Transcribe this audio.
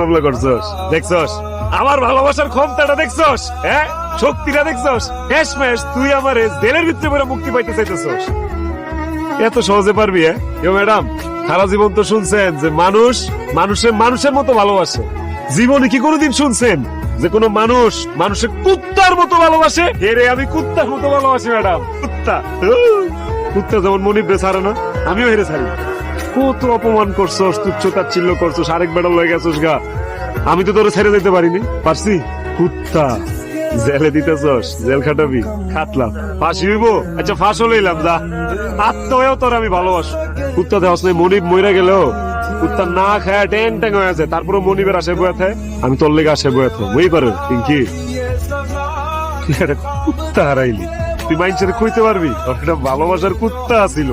মামলা করছস, দেখছস আমার ভালোবাসার ক্ষমতাটা, দেখছস হ্যাঁ, শক্তিটা দেখছস। শেষমেশ তুই আমারে জেলের ভিতরে পড়ে মুক্তি পাইতে চাইতেছস। এত সহজে পারবি? ম্যাডাম, সারা জীবন তো শুনছেন যে মানুষ মানুষের মতো ভালোবাসে। জীবনে কি কোনোদিন শুনছেন যে কোনো মানুষ মানুষের কুত্তার মতো ভালোবাসে? এরে আমি কুত্তার মতো ভালোবাসি ম্যাডাম, কুত্তা যেমন মনিব রে ছাড়ে না, আমিও হেরে ছাড়ি। কত অপমান করছস, তুচ্ছতাচ্ছিল্য করছস, আরেক বেড়া লয়ে গেছস গা। আমি তো তোরে ছেড়ে দিতে পারিনি, পারছি? কুত্তা জেলে দিতেছস, জেল খাটাবি, খাটলাম, ফাঁসি হইব। আচ্ছা ফাঁসও লইলাম, যা আত্মীয় তোর আমি ভালোবাসি। কুত্তা দেওয়াস নাই, মনিব মইরা গেলেও কুত্তা না খায় ট্যাং ট্যাং হয়ে আছে, তারপরে মনিবের আসে বয়ে থাকে, আমি তোর লেগে আসে বয়ে থাকে। মই পারো পিঙ্কি, কুত্তা হারাইলি, তুই মাইন্সের কইতে পারবি একটা ভালোবাসার কুত্তা আছিল।